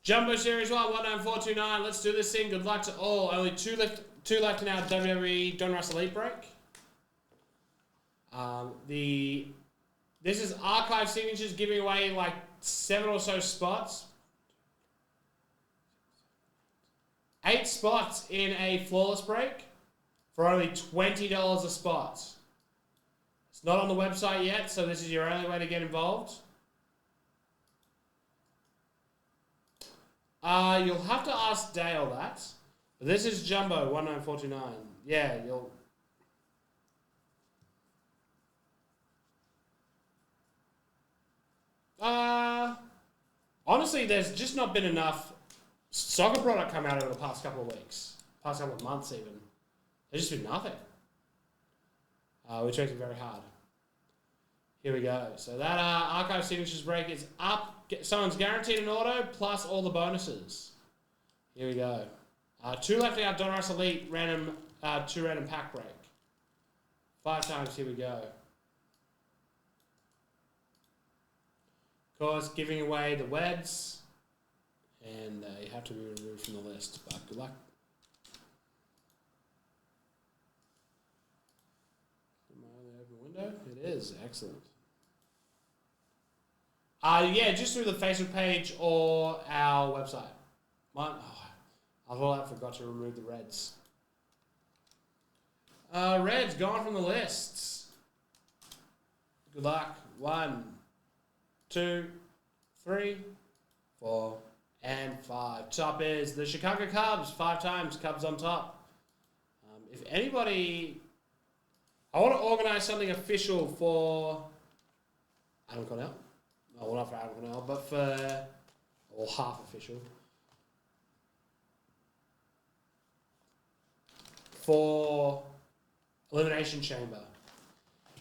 Jumbo Series 1, 19429. Let's do this thing. Good luck to all. Only two left in our WWE Don Russ Elite break. This is Archive Signatures giving away like 7 or so spots. 8 spots in a flawless break for only $20 a spot. It's not on the website yet, so this is your only way to get involved. You'll have to ask Dale that. This is Jumbo 19429. Yeah, you'll. Honestly, there's just not been enough soccer product come out over the past couple of weeks, past couple of months even. There's just been nothing, which makes it very hard. Here we go. So that Archive Signatures break is up. Someone's guaranteed an auto plus all the bonuses. Here we go. 2 left out. Don Russ Elite random 2 random pack break. 5 times. Here we go. Of course, giving away the Weds, and you have to be removed from the list. But good luck. Am I on the open window? It is excellent. Yeah, just through the Facebook page or our website. I thought I forgot to remove the Reds. Reds gone from the lists. Good luck. 1, 2, 3, 4, and 5. Top is the Chicago Cubs. 5 times. Cubs on top. If anybody... I want to organize something official for Adam Cornell. No, well, not for Adam Cornell, but for... Or half official. For Elimination Chamber.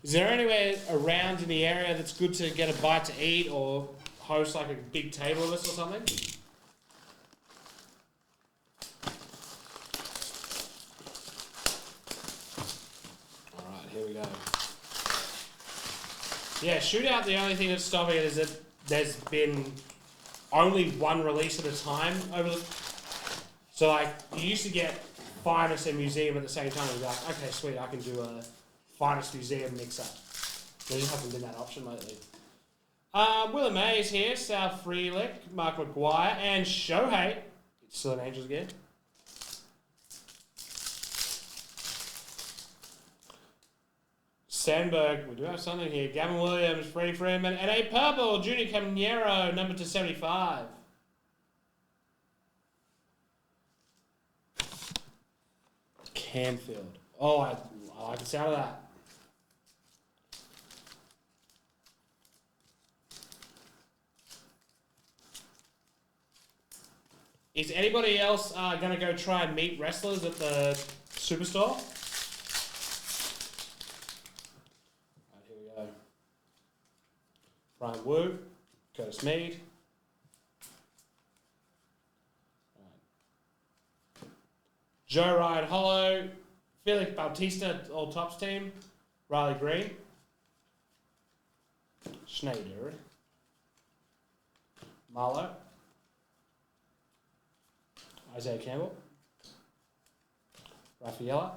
Is there anywhere around in the area that's good to get a bite to eat or host like a big table of this or something? Alright, here we go. Yeah, Shootout, the only thing that's stopping it is that there's been only one release at a time over the... So like, you used to get Finest and Museum at the same time. You'd be like, okay, sweet, I can do a Finest Museum mix-up. There just hasn't been that option lately. Willa May is here, South Freelick, Mark McGuire, and Shohei. It's still an Angels again. Sandberg, we do have something here. Gavin Williams, Freddie Freeman, and a purple, Junior Caminero, number to 75. Canfield. Oh, I like the sound of that. Is anybody else going to go try and meet wrestlers at the Superstore? Right, here we go. Brian Wu, Curtis Mead. Right. Joe Ryan Hollow, Felix Bautista, All Tops team, Riley Green, Schneider, Marlowe, Isaiah Campbell, Raffaella,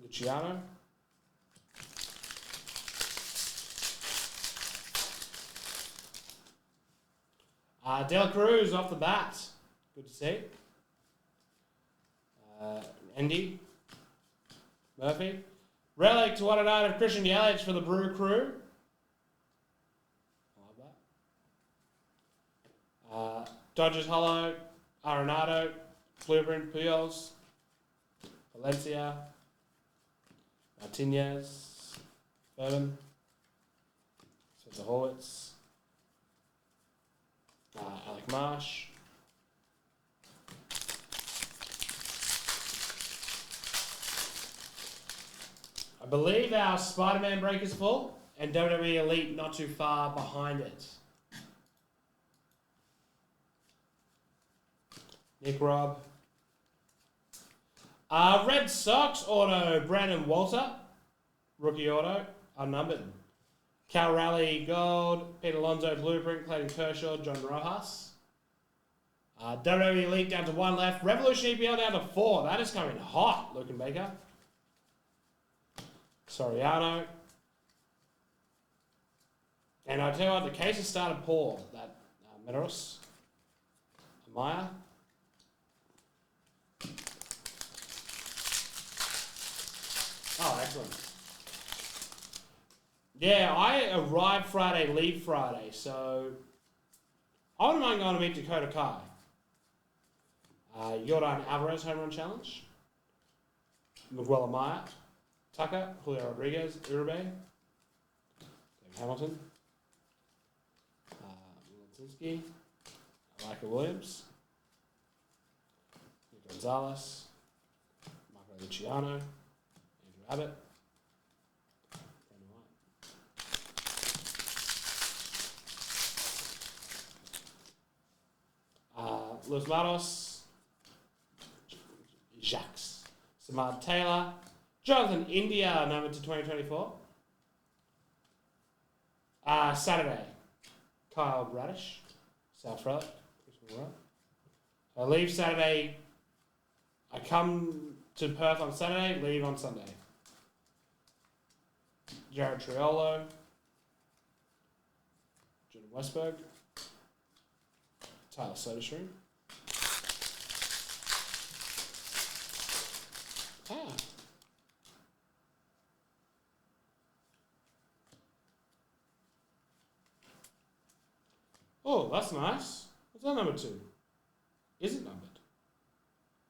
Luciano, Del Cruz off the bat. Good to see. Andy Murphy. Relic to 109 of Christian Yelich for the Brew Crew. I love that. Dodgers Hollow, Arenado, Blueprint, Pujols, Valencia, Martinez, Furman, Spencer Horwitz, Alec Marsh. I believe our Spider-Man break is full, and WWE Elite not too far behind it. Nick Robb. Red Sox auto, Brandon Walter. Rookie auto, unnumbered. Cal Raleigh Gold, Pete Alonso Blueprint, Clayton Kershaw, John Rojas. WWE Elite down to 1 left. Revolution EPL down to 4. That is coming hot, Luke and Baker. Soriano. And I tell you what, the case has started poor. That Medeiros. Amaya. Oh, excellent. Yeah, I arrived Friday, leave Friday, so I wouldn't mind going to meet Dakota Kai. Jordan Alvarez home run challenge. Miguel Amaya, Tucker, Julio Rodriguez, Uribe, David Hamilton, Lozinski, Michael Williams, Nick Gonzalez, Marco Luciano, Andrew Abbott, Brandon White. Luis Matos, Jacques, Samad Taylor, Jonathan India, number to 2024. Saturday, Kyle Radish, South Relic. I leave Saturday. I come to Perth on Saturday, leave on Sunday. Jared Triolo, Jordan Westberg, Tyler Soderstrom. Oh, that's nice. What's that number 2? Is it numbered?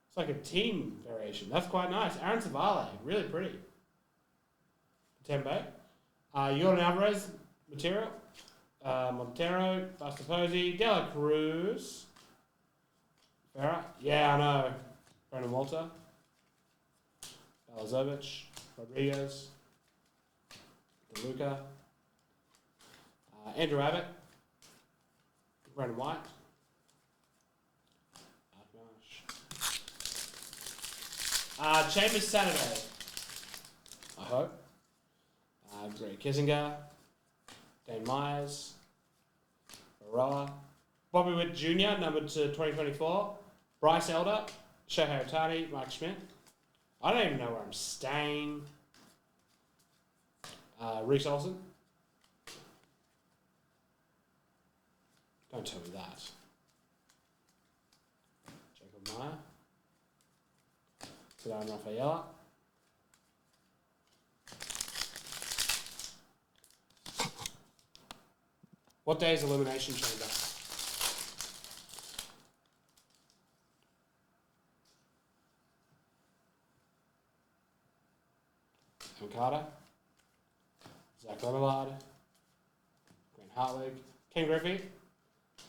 It's like a team variation. That's quite nice. Aaron Savale, really pretty. Tembe. Jordan Alvarez, material. Montero, Bastaposi, De La Cruz. Farah. Yeah, I know. Brandon Walter. Balazovic, Rodriguez, DeLuca, Andrew Abbott, Brandon White, Chambers Saturday, I hope. Greg Kissinger, Dane Myers, Baroa, Bobby Witt Jr., numbered to 2024, Bryce Elder, Shohei Ohtani, Mike Schmidt. I don't even know where I'm staying. Reese Olsen. Don't tell me that. Jacob Meyer. Sedano Rafaela. What day is Elimination Chamber? Carter, Zach Levelard, Grant Hartwig, Ken Griffey,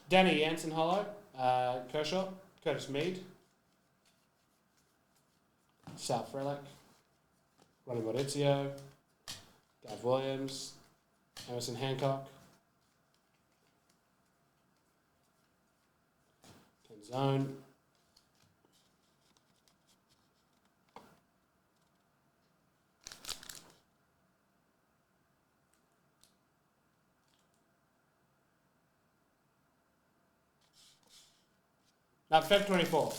Danny Jansen Hollow, Kershaw, Curtis Mead, Sal Frelick, Ronnie Maurizio, Gav Williams, Emerson Hancock, Ken Zone, Feb 24.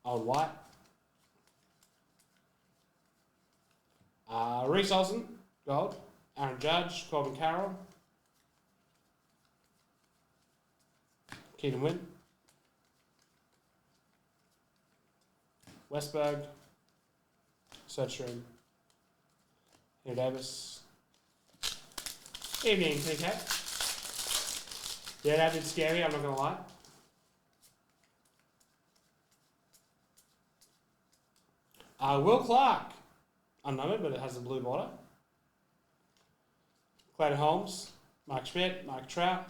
Owen White. Reese Olsen, gold. Aaron Judge, Corbin Carroll. Keaton Wynn. Westberg. Sedstrom. Henry Davis. Evening, TK. Yeah, that did scare me, I'm not going to lie. Will Clark. Unnumbered, but it has a blue border. Clayton Holmes. Mark Schmidt. Mike Trout.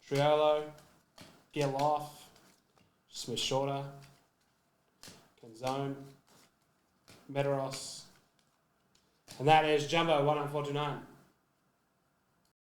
Triolo. Geloff. Smith Shorter. Kenzone. Medeiros. And that is Jumbo 1949.